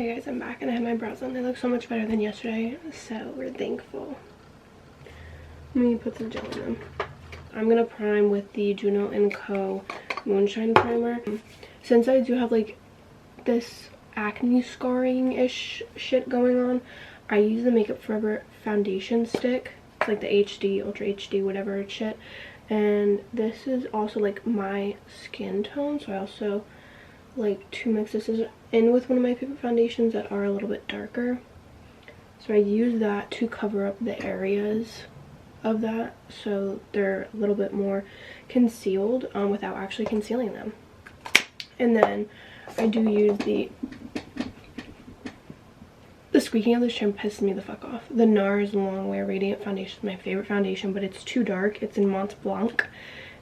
Okay guys, I'm back and I have my brows on. They look so much better than yesterday, so we're thankful. Let me put some gel in them. I'm gonna prime with the Juno & Co. Moonshine Primer. Since I do have like this acne scarring-ish shit going on, I use the Makeup Forever foundation stick. It's like the HD, Ultra HD, whatever shit. And this is also like my skin tone, so I also like to mix this in with one of my favorite foundations that are a little bit darker. So I use that to cover up the areas of that so they're a little bit more concealed without actually concealing them. And then I do use the squeaking of this trim pisses me the fuck off. The NARS Long Wear Radiant Foundation is my favorite foundation, but it's too dark. It's in Mont Blanc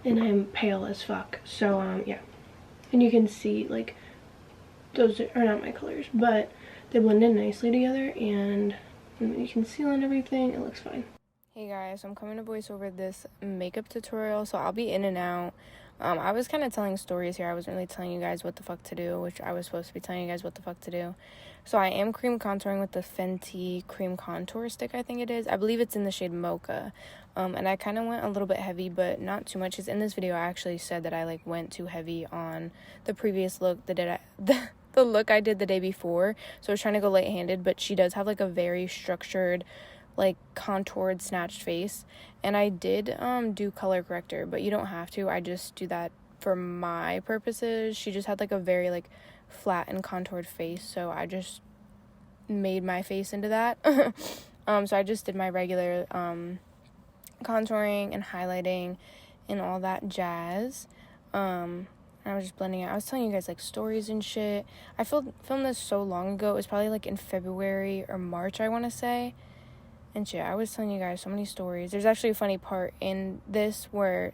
and I'm pale as fuck. So yeah, and you can see like those are not my colors, but they blend in nicely together, and when you conceal and everything, it looks fine. Hey guys, I'm coming to voice over this makeup tutorial, so I'll be in and out. I was kind of telling stories here. I wasn't really telling you guys what the fuck to do, which I was supposed to be telling you guys what the fuck to do. So I am cream contouring with the Fenty cream contour stick, I think it is. I believe it's in the shade Mocha. And I kind of went a little bit heavy, but not too much, because in this video I actually said that I like went too heavy on the previous look, the look I did the day before. So I was trying to go light-handed, but she does have like a very structured, like contoured, snatched face, and I did do color corrector, but you don't have to. I just do that for my purposes. She just had like a very like flat and contoured face, so I just made my face into that. So I just did my regular contouring and highlighting and all that jazz. And I was just blending it. I was telling you guys like stories and shit. I filmed this so long ago. It was probably like in February or March, I want to say. And shit, I was telling you guys so many stories. There's actually a funny part in this where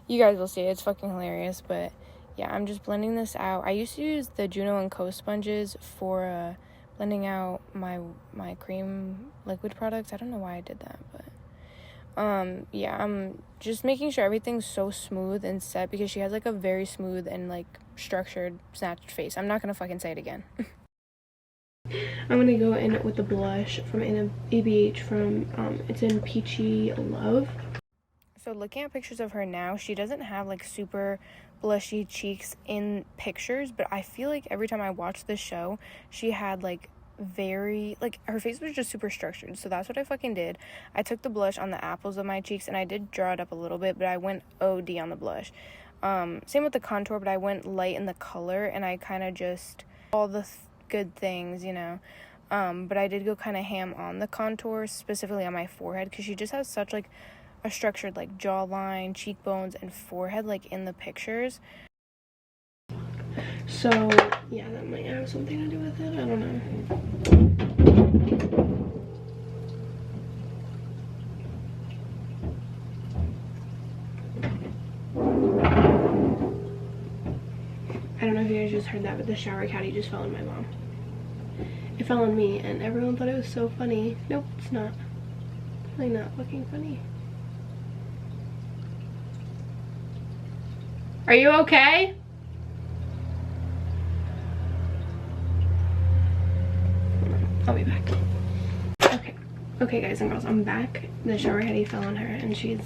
you guys will see it. It's fucking hilarious. But yeah, I'm just blending this out. I used to use the Juno & Co. sponges for blending out my cream liquid products. I don't know why I did that, but yeah, I'm just making sure everything's so smooth and set, because she has like a very smooth and like structured, snatched face. I'm not gonna fucking say it again. I'm gonna go in with the blush from ABH from it's in Peachy Love. So looking at pictures of her now, she doesn't have like super blushy cheeks in pictures, but I feel like every time I watch this show, she had like very like her face was just super structured. So that's what I fucking did. I took the blush on the apples of my cheeks and I did draw it up a little bit, but I went OD on the blush. Same with the contour, but I went light in the color and I kind of just all the good things, you know. But I did go kind of ham on the contour, specifically on my forehead, because she just has such like a structured like jawline, cheekbones, and forehead like in the pictures. So yeah, that might have something to do with it. I don't know. I don't know if you guys just heard that, but the shower caddy just fell on my mom. It fell on me and everyone thought it was so funny. Nope, it's not. Really not fucking funny. Are you okay? I'll be back. Okay guys and girls, I'm back. The shower caddy fell on her and she's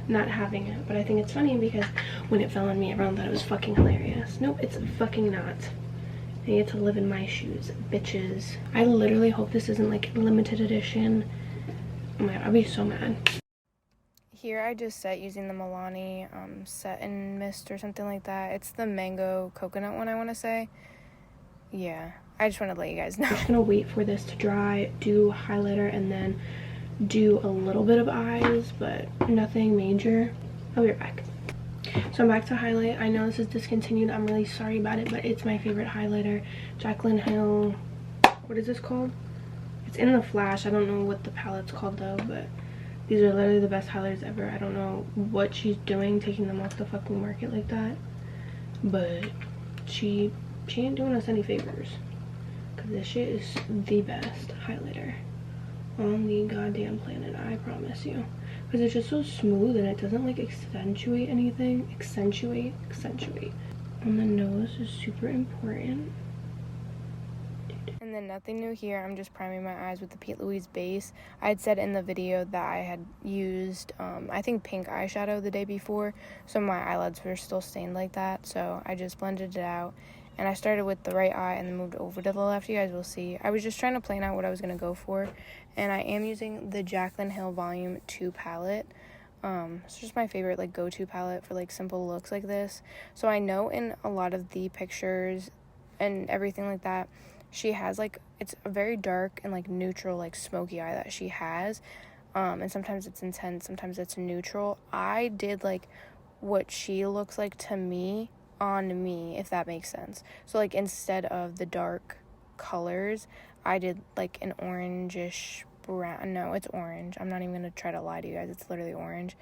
not having it, but I think it's funny because when it fell on me, everyone thought it was fucking hilarious. Nope, it's fucking not. I get to live in my shoes, bitches. I literally hope this isn't like limited edition. Oh my god, I'll be so mad. Here I just set using the Milani Set and Mist or something like that. It's the mango coconut one, I want to say. Yeah, I just want to let you guys know. I'm just gonna wait for this to dry, do highlighter, and then do a little bit of eyes, but nothing major. I'll be right back. So I'm back to highlight. I know this is discontinued. I'm really sorry about it, but it's my favorite highlighter. Jaclyn Hill. What is this called? It's in the Flash. I don't know what the palette's called though, but these are literally the best highlighters ever. I don't know what she's doing, taking them off the fucking market like that, but she ain't doing us any favors, because this shit is the best highlighter on the goddamn planet, I promise you. Because it's just so smooth and it doesn't like accentuate anything. Accentuate. On the nose is super important. And And then nothing new here. I'm just priming my eyes with the Pete Louise base. I had said in the video that I had used, I think pink eyeshadow the day before. So my eyelids were still stained like that. So I just blended it out. And I started with the right eye and then moved over to the left. You guys will see. I was just trying to plan out what I was going to go for. And I am using the Jaclyn Hill Volume 2 palette. It's just my favorite, like, go-to palette for, like, simple looks like this. So I know in a lot of the pictures and everything like that, she has, like, it's a very dark and, like, neutral, like, smoky eye that she has. And sometimes it's intense, sometimes it's neutral. I did, like, what she looks like to me on me, if that makes sense. So, like, instead of the dark colors, I did, like, an orangish brown. No, it's orange. I'm not even gonna try to lie to you guys. It's literally orange.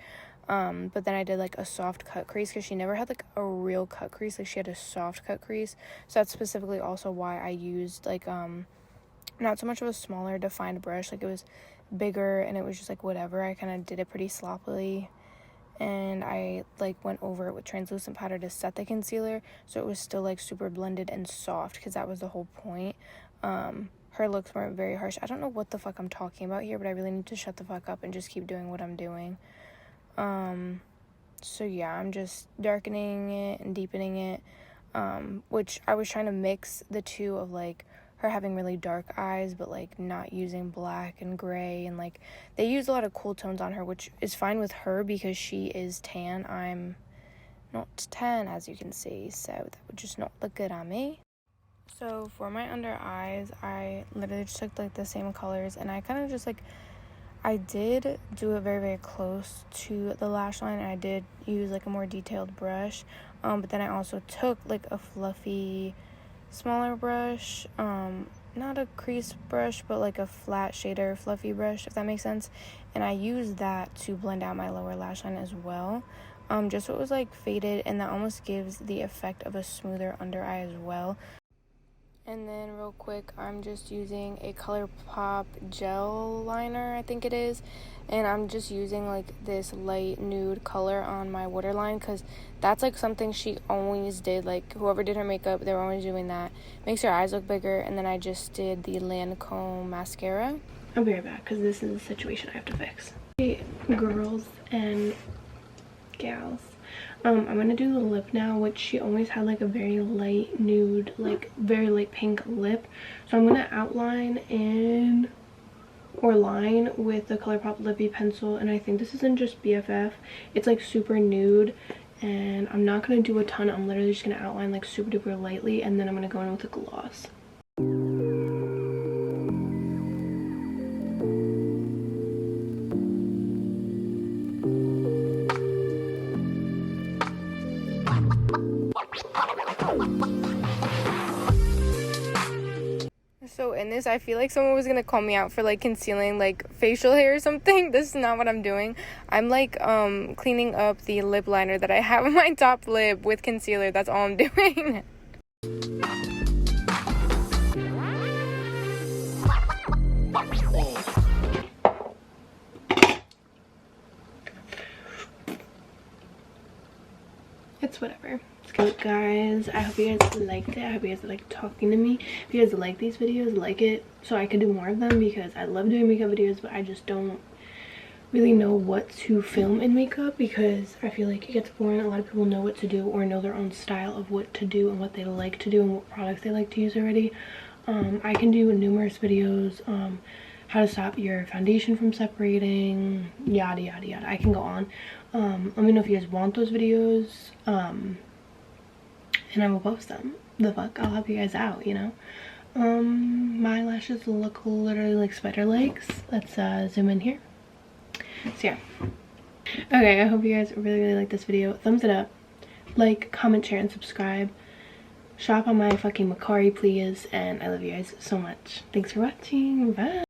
But then I did, like, a soft cut crease because she never had, like, a real cut crease. Like, she had a soft cut crease. So that's specifically also why I used, like, not so much of a smaller defined brush. Like, it was bigger and it was just, like, whatever. I kind of did it pretty sloppily. And I, like, went over it with translucent powder to set the concealer. So it was still, like, super blended and soft because that was the whole point. Her looks weren't very harsh. I don't know what the fuck I'm talking about here, but I really need to shut the fuck up and just keep doing what I'm doing. So yeah, I'm just darkening it and deepening it, which I was trying to mix the two of, like, her having really dark eyes, but, like, not using black and gray, and, like, they use a lot of cool tones on her, which is fine with her because she is tan. I'm not tan, as you can see, so that would just not look good on me. So for my under eyes, I literally just took, like, the same colors, and I kind of just, like, I did do it very, very close to the lash line, and I did use, like, a more detailed brush, but then I also took, like, a fluffy, smaller brush, not a crease brush, but, like, a flat shader fluffy brush, if that makes sense, and I used that to blend out my lower lash line as well, just so it was, like, faded, and that almost gives the effect of a smoother under eye as well. And then real quick, I'm just using a ColourPop gel liner, I think it is. And I'm just using, like, this light nude color on my waterline because that's, like, something she always did. Like, whoever did her makeup, they were always doing that. Makes her eyes look bigger. And then I just did the Lancome mascara. I'll be right back because this is a situation I have to fix. Hey, girls and gals. I'm gonna do the lip now, which she always had, like, a very light nude, like, very light pink lip. So I'm gonna outline in or line with the ColourPop Lippy pencil, and I think this is in just BFF. It's, like, super nude, and I'm not gonna do a ton. I'm literally just gonna outline, like, super duper lightly, and then I'm gonna go in with a gloss. So in this, I feel like someone was gonna call me out for, like, concealing, like, facial hair or something. This is not what I'm doing. I'm, like, cleaning up the lip liner that I have on my top lip with concealer. That's all I'm doing. It's whatever. It's good, guys. I hope you guys liked it. I hope you guys like talking to me. If you guys like these videos, like it so I can do more of them, because I love doing makeup videos, but I just don't really know what to film in makeup because I feel like it gets boring. A lot of people know what to do or know their own style of what to do and what they like to do and what products they like to use already. I can do numerous videos, how to stop your foundation from separating, yada yada yada. I can go on. Let me know if you guys want those videos, and I will post them. The fuck, I'll help you guys out, you know. My lashes look literally like spider legs. Let's zoom in here. So yeah, okay, I hope you guys really like this video. Thumbs it up, like, comment, share, and subscribe. Shop on my fucking Macari, please, and I love you guys so much. Thanks for watching. Bye.